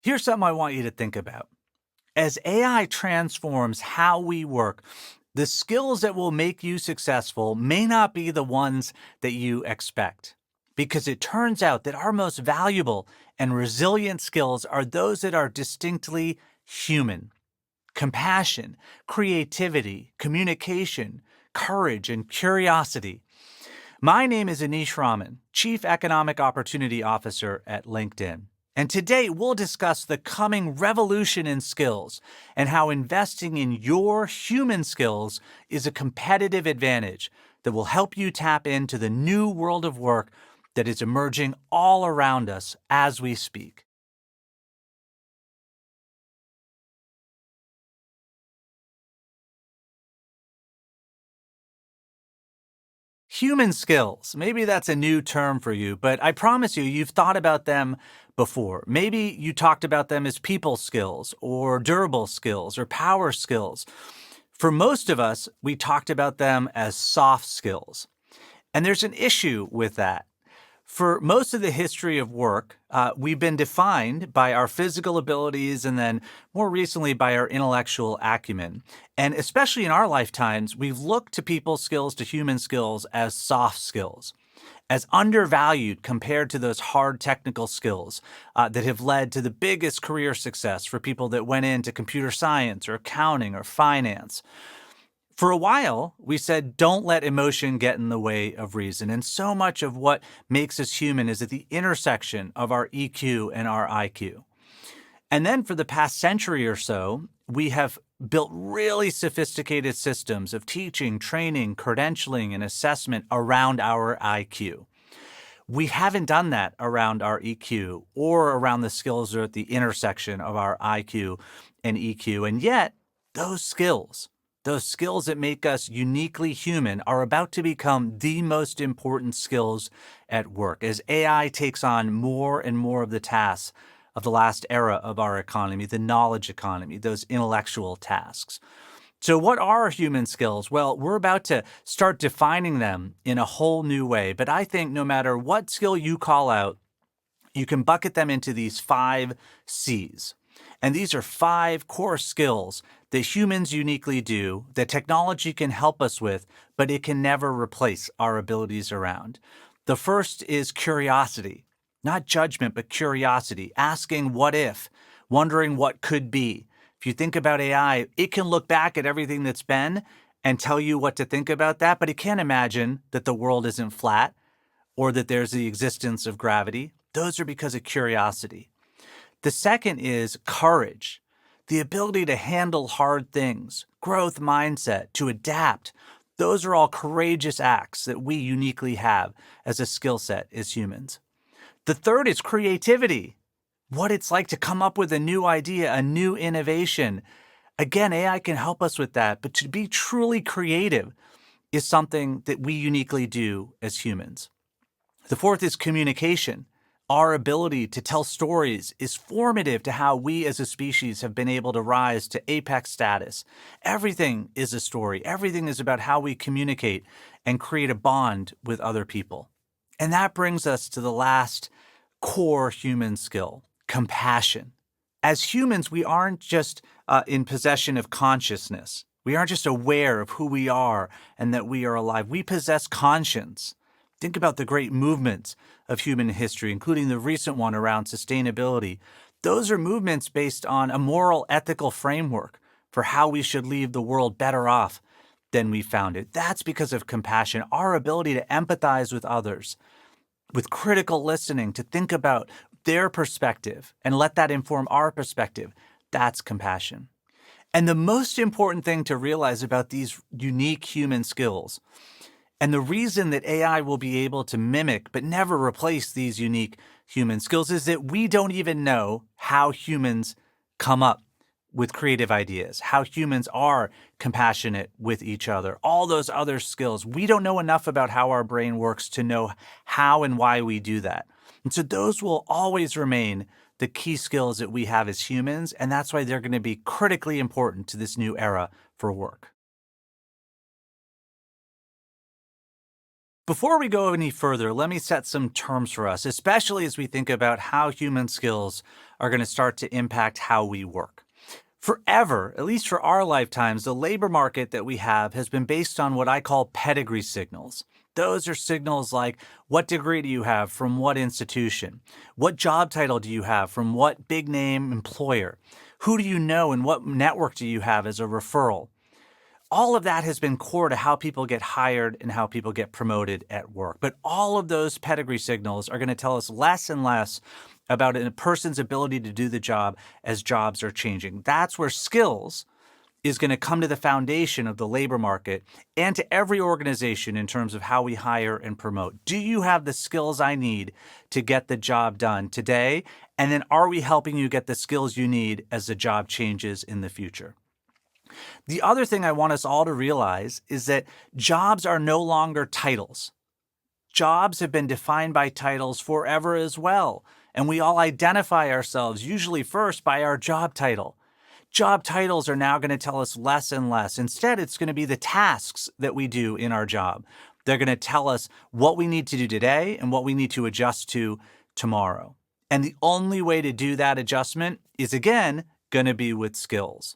Here's something I want you to think about. As AI transforms how we work, the skills that will make you successful may not be the ones that you expect. Because it turns out that our most valuable and resilient skills are those that are distinctly human. Compassion, creativity, communication, courage, and curiosity. My name is Anish Raman, Chief Economic Opportunity Officer at LinkedIn. And today we'll discuss the coming revolution in skills and how investing in your human skills is a competitive advantage that will help you tap into the new world of work that is emerging all around us as we speak. Human skills. Maybe that's a new term for you, but I promise you, you've thought about them before. Maybe you talked about them as people skills or durable skills or power skills. For most of us, we talked about them as soft skills. And there's an issue with that. For most of the history of work, we've been defined by our physical abilities and then more recently by our intellectual acumen. And especially in our lifetimes, we've looked to people's skills, to human skills, as soft skills, as undervalued compared to those hard technical skills that have led to the biggest career success for people that went into computer science or accounting or finance. For a while, we said, don't let emotion get in the way of reason. And so much of what makes us human is at the intersection of our EQ and our IQ. And then for the past century or so, we have built really sophisticated systems of teaching, training, credentialing, and assessment around our IQ. We haven't done that around our EQ or around the skills that are at the intersection of our IQ and EQ. And yet, those skills that make us uniquely human are about to become the most important skills at work as AI takes on more and more of the tasks of the last era of our economy, the knowledge economy, those intellectual tasks. So what are human skills? Well, we're about to start defining them in a whole new way. But I think no matter what skill you call out, you can bucket them into these 5 C's. And these are 5 core skills that humans uniquely do, that technology can help us with, but it can never replace our abilities around. The first is curiosity, not judgment, but curiosity, asking what if, wondering what could be. If you think about AI, it can look back at everything that's been and tell you what to think about that, but it can't imagine that the world isn't flat or that there's the existence of gravity. Those are because of curiosity. The second is courage, the ability to handle hard things, growth mindset, to adapt. Those are all courageous acts that we uniquely have as a skill set as humans. The third is creativity, what it's like to come up with a new idea, a new innovation. Again, AI can help us with that, but to be truly creative is something that we uniquely do as humans. The fourth is communication. Our ability to tell stories is formative to how we as a species have been able to rise to apex status. Everything is a story. Everything is about how we communicate and create a bond with other people. And that brings us to the last core human skill, compassion. As humans, we aren't just in possession of consciousness. We aren't just aware of who we are and that we are alive. We possess conscience. Think about the great movements of human history, including the recent one around sustainability. Those are movements based on a moral, ethical framework for how we should leave the world better off than we found it. That's because of compassion, our ability to empathize with others, with critical listening, to think about their perspective and let that inform our perspective. That's compassion. And the most important thing to realize about these unique human skills, and the reason that AI will be able to mimic but never replace these unique human skills, is that we don't even know how humans come up with creative ideas, how humans are compassionate with each other, all those other skills. We don't know enough about how our brain works to know how and why we do that. And so those will always remain the key skills that we have as humans, and that's why they're going to be critically important to this new era for work. Before we go any further, let me set some terms for us, especially as we think about how human skills are going to start to impact how we work. Forever, at least for our lifetimes, the labor market that we have has been based on what I call pedigree signals. Those are signals like what degree do you have from what institution? What job title do you have from what big name employer? Who do you know and what network do you have as a referral? All of that has been core to how people get hired and how people get promoted at work. But all of those pedigree signals are going to tell us less and less about a person's ability to do the job as jobs are changing. That's where skills is going to come to the foundation of the labor market and to every organization in terms of how we hire and promote. Do you have the skills I need to get the job done today? And then are we helping you get the skills you need as the job changes in the future? The other thing I want us all to realize is that jobs are no longer titles. Jobs have been defined by titles forever as well, and we all identify ourselves usually first by our job title. Job titles are now going to tell us less and less. Instead, it's going to be the tasks that we do in our job. They're going to tell us what we need to do today and what we need to adjust to tomorrow. And the only way to do that adjustment is, again, going to be with skills.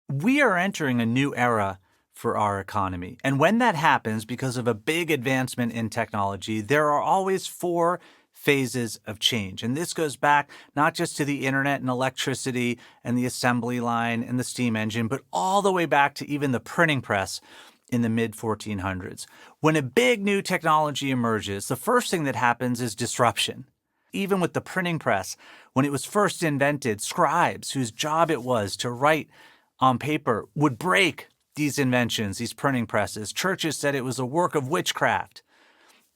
We are entering a new era for our economy. And when that happens, because of a big advancement in technology, there are always four phases of change. And this goes back not just to the internet and electricity and the assembly line and the steam engine, but all the way back to even the printing press in the mid 1400s. When a big new technology emerges, the first thing that happens is disruption. Even with the printing press, when it was first invented, scribes, whose job it was to write on paper, would break these inventions, these printing presses. Churches said it was a work of witchcraft.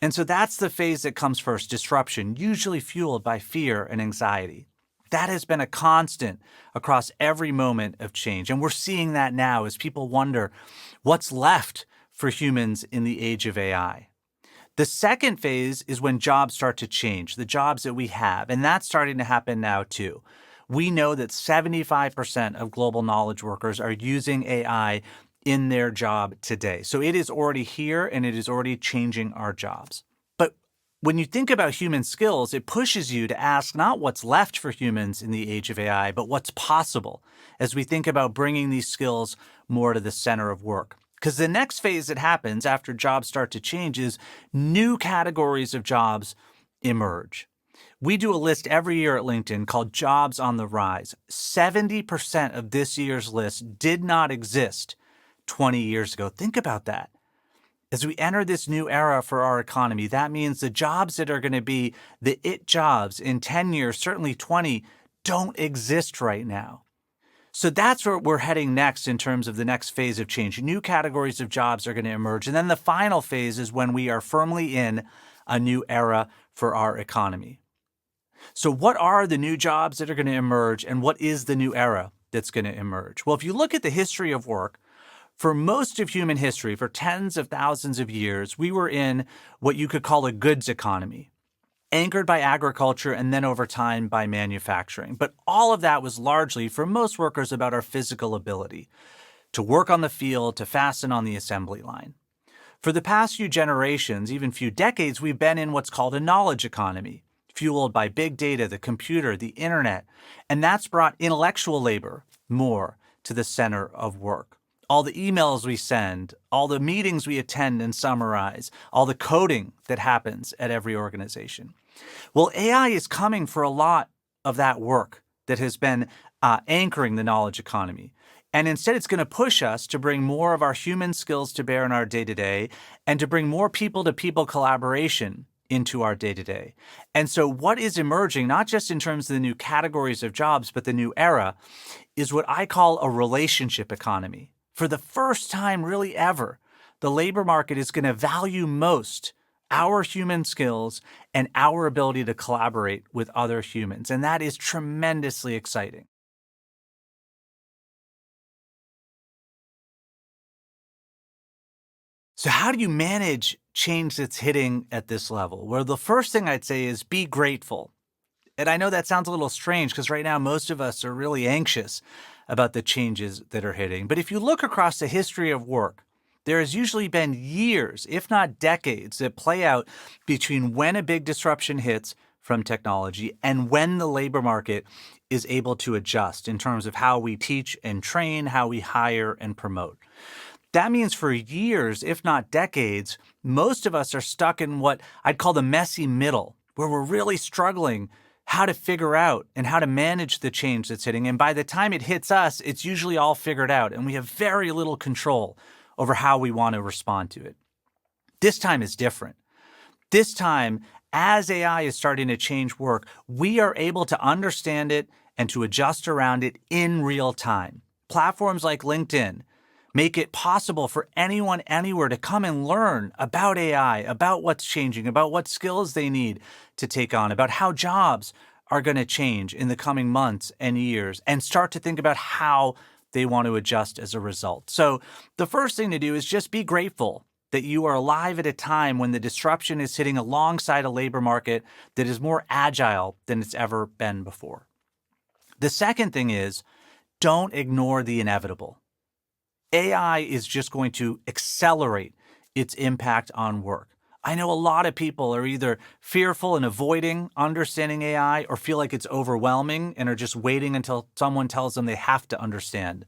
And so that's the phase that comes first, disruption, usually fueled by fear and anxiety. That has been a constant across every moment of change. And we're seeing that now as people wonder what's left for humans in the age of AI. The second phase is when jobs start to change, the jobs that we have. And that's starting to happen now, too. We know that 75% of global knowledge workers are using AI in their job today. So it is already here and it is already changing our jobs. But when you think about human skills, it pushes you to ask not what's left for humans in the age of AI, but what's possible as we think about bringing these skills more to the center of work. Because the next phase that happens after jobs start to change is new categories of jobs emerge. We do a list every year at LinkedIn called Jobs on the Rise. 70% of this year's list did not exist 20 years ago. Think about that. As we enter this new era for our economy, that means the jobs that are going to be the it jobs in 10 years, certainly 20, don't exist right now. So that's where we're heading next in terms of the next phase of change. New categories of jobs are going to emerge. And then the final phase is when we are firmly in a new era for our economy. So what are the new jobs that are going to emerge and what is the new era that's going to emerge? Well, if you look at the history of work, for most of human history, for tens of thousands of years, we were in what you could call a goods economy, anchored by agriculture and then over time by manufacturing. But all of that was largely, for most workers, about our physical ability to work on the field, to fasten on the assembly line. For the past few generations, even few decades, we've been in what's called a knowledge economy, fueled by big data, the computer, the internet, and that's brought intellectual labor more to the center of work. All the emails we send, all the meetings we attend and summarize, all the coding that happens at every organization. Well, AI is coming for a lot of that work that has been anchoring the knowledge economy. And instead, it's going to push us to bring more of our human skills to bear in our day-to-day and to bring more people-to-people collaboration into our day-to-day. And so what is emerging, not just in terms of the new categories of jobs, but the new era, is what I call a relationship economy. For the first time really ever, the labor market is going to value most our human skills and our ability to collaborate with other humans. And that is tremendously exciting. So how do you manage change that's hitting at this level? Well, the first thing I'd say is be grateful. And I know that sounds a little strange because right now most of us are really anxious about the changes that are hitting. But if you look across the history of work, there has usually been years, if not decades, that play out between when a big disruption hits from technology and when the labor market is able to adjust in terms of how we teach and train, how we hire and promote. That means for years, if not decades, most of us are stuck in what I'd call the messy middle, where we're really struggling how to figure out and how to manage the change that's hitting. And by the time it hits us, it's usually all figured out, and we have very little control over how we want to respond to it. This time is different. This time, as AI is starting to change work, we are able to understand it and to adjust around it in real time. Platforms like LinkedIn make it possible for anyone anywhere to come and learn about AI, about what's changing, about what skills they need to take on, about how jobs are going to change in the coming months and years, and start to think about how they want to adjust as a result. So the first thing to do is just be grateful that you are alive at a time when the disruption is hitting alongside a labor market that is more agile than it's ever been before. The second thing is don't ignore the inevitable. AI is just going to accelerate its impact on work. I know a lot of people are either fearful and avoiding understanding AI or feel like it's overwhelming and are just waiting until someone tells them they have to understand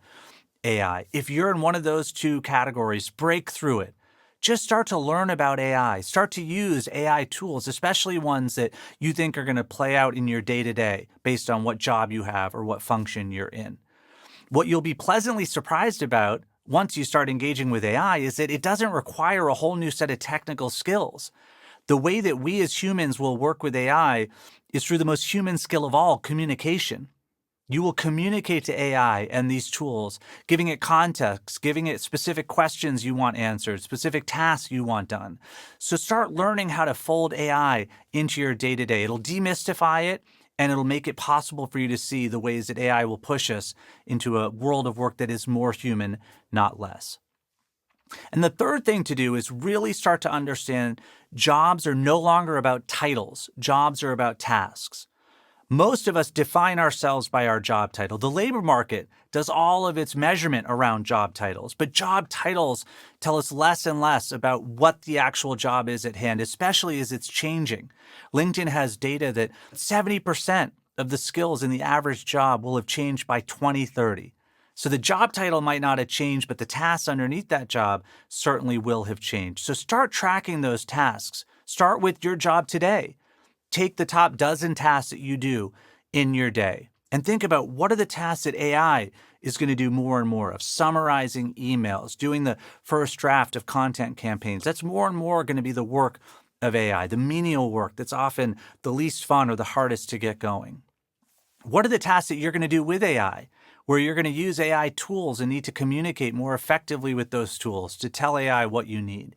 AI. If you're in one of those two categories, break through it. Just start to learn about AI. Start to use AI tools, especially ones that you think are going to play out in your day-to-day based on what job you have or what function you're in. What you'll be pleasantly surprised about once you start engaging with AI is that it doesn't require a whole new set of technical skills. The way that we as humans will work with AI is through the most human skill of all, communication. You will communicate to AI and these tools, giving it context, giving it specific questions you want answered, specific tasks you want done. So start learning how to fold AI into your day-to-day. It'll demystify it, and it'll make it possible for you to see the ways that AI will push us into a world of work that is more human, not less. And the third thing to do is really start to understand jobs are no longer about titles. Jobs are about tasks. Most of us define ourselves by our job title. The labor market does all of its measurement around job titles, but job titles tell us less and less about what the actual job is at hand, especially as it's changing. LinkedIn has data that 70% of the skills in the average job will have changed by 2030. So the job title might not have changed, but the tasks underneath that job certainly will have changed. So start tracking those tasks. Start with your job today. Take the top dozen tasks that you do in your day and think about what are the tasks that AI is going to do more and more of. Summarizing emails, doing the first draft of content campaigns. That's more and more going to be the work of AI, the menial work that's often the least fun or the hardest to get going. What are the tasks that you're going to do with AI, where you're going to use AI tools and need to communicate more effectively with those tools to tell AI what you need?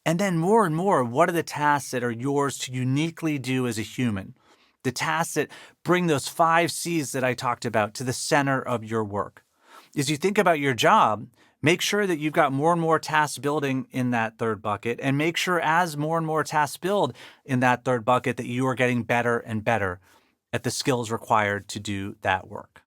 And then more and more, what are the tasks that are yours to uniquely do as a human? The tasks that bring those 5 C's that I talked about to the center of your work. As you think about your job, make sure that you've got more and more tasks building in that third bucket, and make sure as more and more tasks build in that third bucket that you are getting better and better at the skills required to do that work.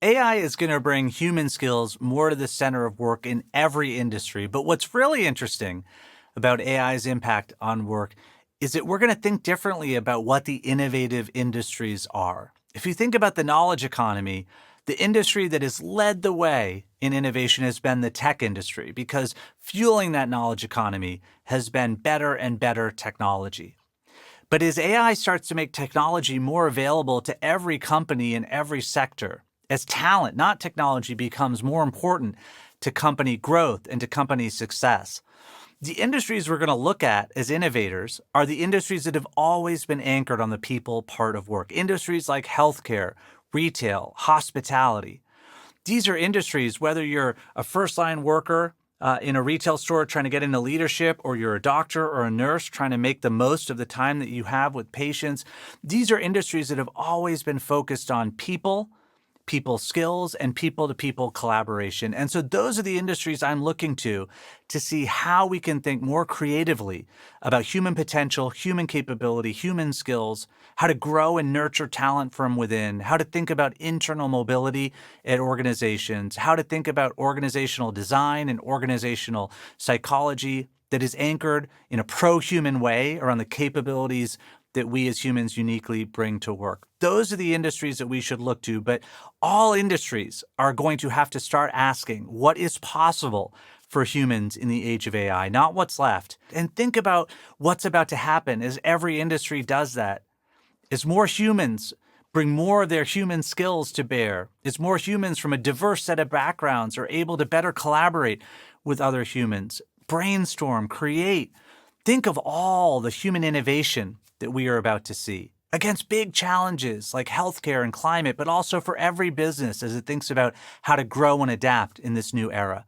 AI is going to bring human skills more to the center of work in every industry. But what's really interesting about AI's impact on work is that we're going to think differently about what the innovative industries are. If you think about the knowledge economy, the industry that has led the way in innovation has been the tech industry because fueling that knowledge economy has been better and better technology. But as AI starts to make technology more available to every company in every sector, as talent, not technology, becomes more important to company growth and to company success, the industries we're going to look at as innovators are the industries that have always been anchored on the people part of work. Industries like healthcare, retail, hospitality. These are industries, whether you're a first-line worker in a retail store trying to get into leadership, or you're a doctor or a nurse trying to make the most of the time that you have with patients. These are industries that have always been focused on people, people skills, and people-to-people collaboration. And so those are the industries I'm looking to see how we can think more creatively about human potential, human capability, human skills, how to grow and nurture talent from within, how to think about internal mobility at organizations, how to think about organizational design and organizational psychology that is anchored in a pro-human way around the capabilities that we as humans uniquely bring to work. Those are the industries that we should look to, but all industries are going to have to start asking what is possible for humans in the age of AI, not what's left. And think about what's about to happen as every industry does that. As more humans bring more of their human skills to bear, as more humans from a diverse set of backgrounds are able to better collaborate with other humans, brainstorm, create. Think of all the human innovation that we are about to see against big challenges like healthcare and climate, but also for every business as it thinks about how to grow and adapt in this new era.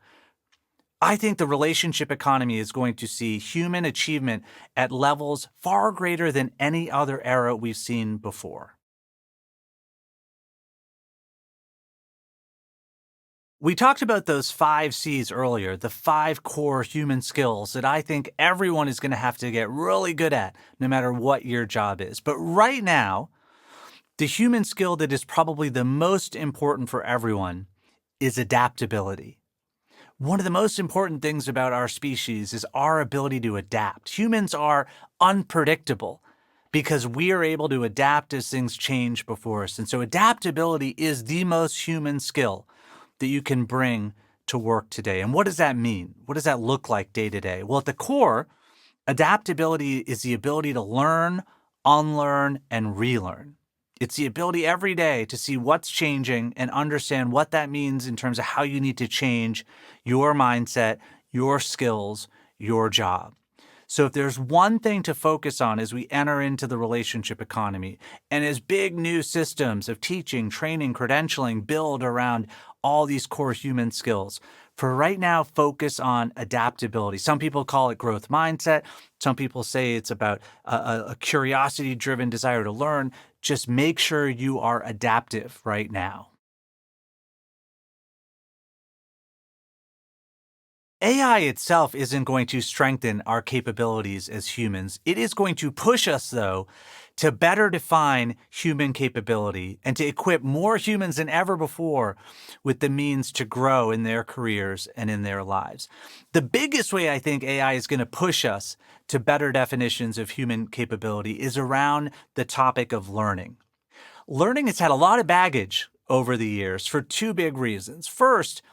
I think the relationship economy is going to see human achievement at levels far greater than any other era we've seen before. We talked about those 5 C's earlier, the 5 core human skills that I think everyone is going to have to get really good at, no matter what your job is. But right now, the human skill that is probably the most important for everyone is adaptability. One of the most important things about our species is our ability to adapt. Humans are unpredictable because we are able to adapt as things change before us. And so adaptability is the most human skill that you can bring to work today. And what does that mean? What does that look like day to day? Well, at the core, adaptability is the ability to learn, unlearn, and relearn. It's the ability every day to see what's changing and understand what that means in terms of how you need to change your mindset, your skills, your job. So if there's one thing to focus on as we enter into the relationship economy, and as big new systems of teaching, training, credentialing build around all these core human skills, for right now, focus on adaptability. Some people call it growth mindset. Some people say it's about a curiosity-driven desire to learn. Just make sure you are adaptive right now. AI itself isn't going to strengthen our capabilities as humans. It is going to push us, though, to better define human capability and to equip more humans than ever before with the means to grow in their careers and in their lives. The biggest way I think AI is going to push us to better definitions of human capability is around the topic of learning. Learning has had a lot of baggage over the years for 2 big reasons. First,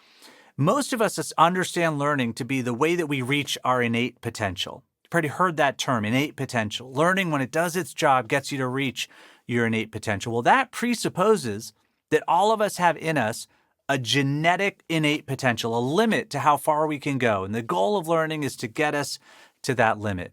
most of us understand learning to be the way that we reach our innate potential. You've probably heard that term, innate potential. Learning, when it does its job, gets you to reach your innate potential. Well, that presupposes that all of us have in us a genetic innate potential, a limit to how far we can go. And the goal of learning is to get us to that limit.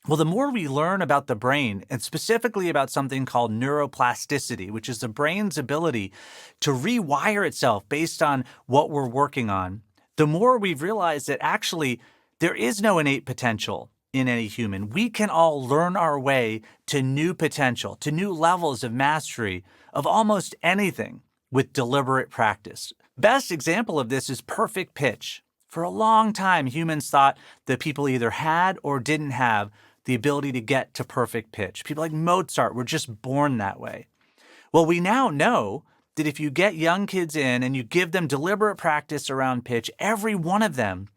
Well, the more we learn about the brain, and specifically about something called neuroplasticity, which is the brain's ability to rewire itself based on what we're working on, the more we've realized that actually there is no innate potential in any human. We can all learn our way to new potential, to new levels of mastery of almost anything with deliberate practice. Best example of this is perfect pitch. For a long time, humans thought that people either had or didn't have the ability to get to perfect pitch. People like Mozart were just born that way. Well, we now know that if you get young kids in and you give them deliberate practice around pitch, every one of them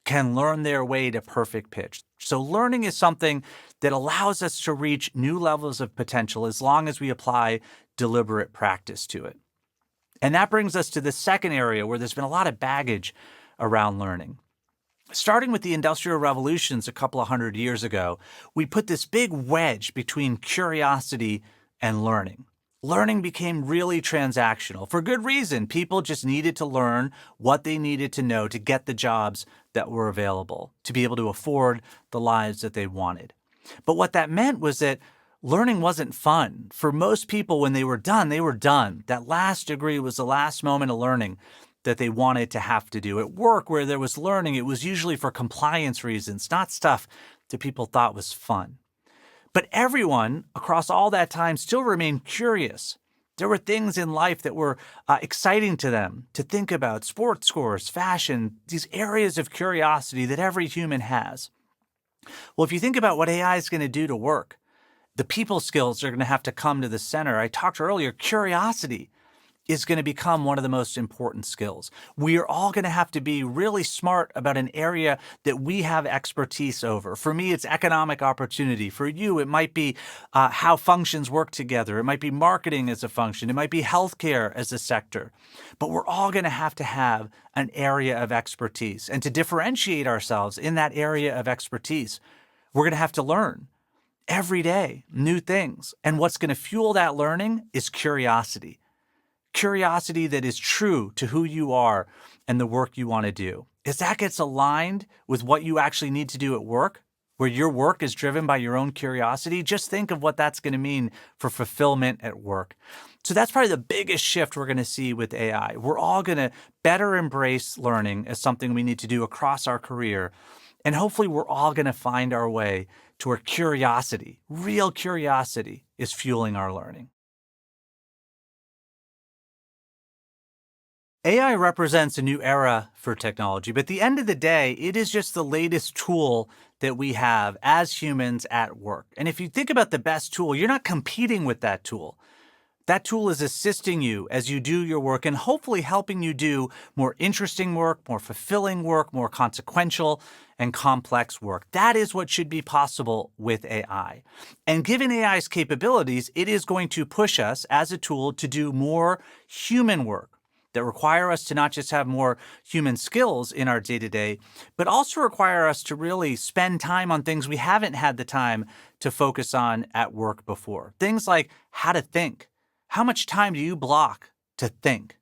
can learn their way to perfect pitch. So learning is something that allows us to reach new levels of potential as long as we apply deliberate practice to it. And that brings us to the second area where there's been a lot of baggage around learning. Starting with the Industrial Revolutions a couple of 100 years ago, we put this big wedge between curiosity and learning. Learning became really transactional. For good reason. People just needed to learn what they needed to know to get the jobs that were available, to be able to afford the lives that they wanted. But what that meant was that learning wasn't fun. For most people, when they were done, they were done. That last degree was the last moment of learning that they wanted to have to do. At work, where there was learning, it was usually for compliance reasons, not stuff that people thought was fun. But everyone across all that time still remained curious. There were things in life that were exciting to them to think about: sports scores, fashion, these areas of curiosity that every human has. Well, if you think about what AI is going to do to work, the people skills are going to have to come to the center. I talked earlier, curiosity is going to become one of the most important skills. We are all going to have to be really smart about an area that we have expertise over. For me, it's economic opportunity. For you, it might be how functions work together. It might be marketing as a function. It might be healthcare as a sector. But we're all going to have an area of expertise. And to differentiate ourselves in that area of expertise, we're going to have to learn every day new things. And what's going to fuel that learning is curiosity. Curiosity that is true to who you are and the work you want to do. As that gets aligned with what you actually need to do at work, where your work is driven by your own curiosity, just think of what that's going to mean for fulfillment at work. So that's probably the biggest shift we're going to see with AI. We're all going to better embrace learning as something we need to do across our career. And hopefully we're all going to find our way to where curiosity, real curiosity, is fueling our learning. AI represents a new era for technology, but at the end of the day, it is just the latest tool that we have as humans at work. And if you think about the best tool, you're not competing with that tool. That tool is assisting you as you do your work and hopefully helping you do more interesting work, more fulfilling work, more consequential and complex work. That is what should be possible with AI. And given AI's capabilities, it is going to push us as a tool to do more human work that require us to not just have more human skills in our day-to-day, but also require us to really spend time on things we haven't had the time to focus on at work before. Things like how to think. How much time do you block to think?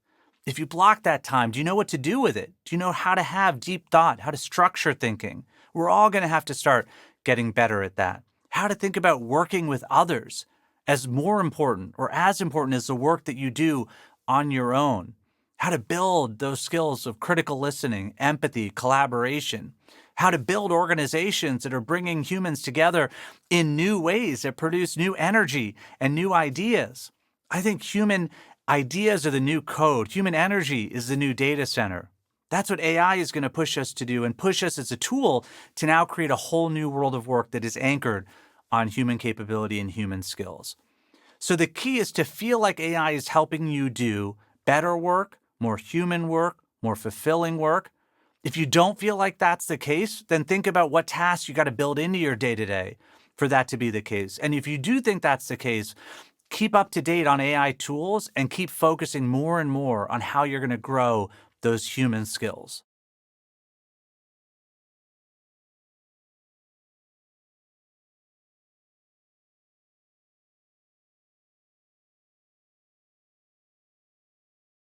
If you block that time, do you know what to do with it? Do you know how to have deep thought, how to structure thinking? We're all going to have to start getting better at that. How to think about working with others as more important or as important as the work that you do on your own. How to build those skills of critical listening, empathy, collaboration. How to build organizations that are bringing humans together in new ways that produce new energy and new ideas. I think human ideas are the new code. Human energy is the new data center. That's what AI is going to push us to do and push us as a tool to now create a whole new world of work that is anchored on human capability and human skills. So the key is to feel like AI is helping you do better work, more human work, more fulfilling work. If you don't feel like that's the case, then think about what tasks you got to build into your day-to-day for that to be the case. And if you do think that's the case, keep up to date on AI tools and keep focusing more and more on how you're going to grow those human skills.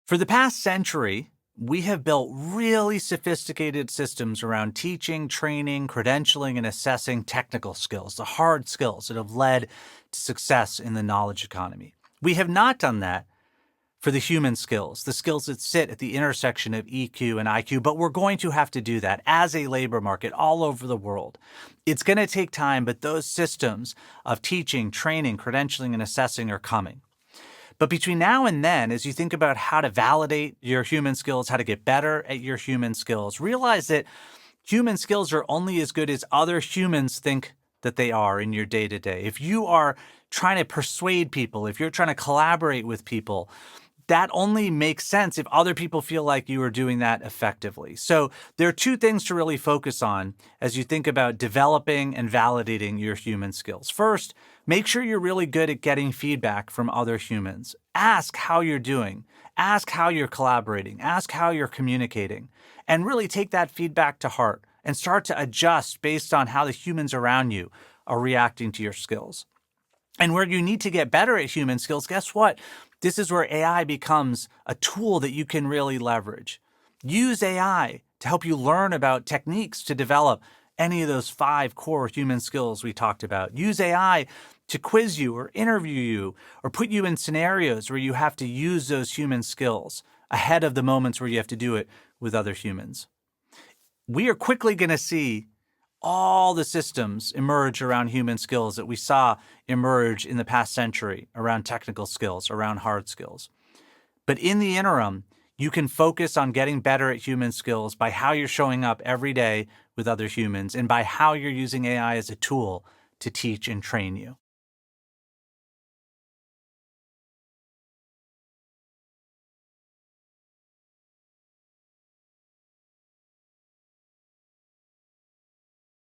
For the past century, we have built really sophisticated systems around teaching, training, credentialing, and assessing technical skills, the hard skills that have led to success in the knowledge economy. We have not done that for the human skills, the skills that sit at the intersection of EQ and IQ, but we're going to have to do that as a labor market all over the world. It's going to take time, but those systems of teaching, training, credentialing, and assessing are coming. But between now and then, as you think about how to validate your human skills, how to get better at your human skills, realize that human skills are only as good as other humans think that they are in your day-to-day. If you are trying to persuade people, if you're trying to collaborate with people, that only makes sense if other people feel like you are doing that effectively. So there are two things to really focus on as you think about developing and validating your human skills. First, make sure you're really good at getting feedback from other humans. Ask how you're doing. Ask how you're collaborating. Ask how you're communicating. And really take that feedback to heart and start to adjust based on how the humans around you are reacting to your skills. And where you need to get better at human skills, guess what? This is where AI becomes a tool that you can really leverage. Use AI to help you learn about techniques to develop any of those 5 core human skills we talked about. Use AI to quiz you or interview you or put you in scenarios where you have to use those human skills ahead of the moments where you have to do it with other humans. We are quickly going to see all the systems emerge around human skills that we saw emerge in the past century around technical skills, around hard skills. But in the interim, you can focus on getting better at human skills by how you're showing up every day with other humans and by how you're using AI as a tool to teach and train you.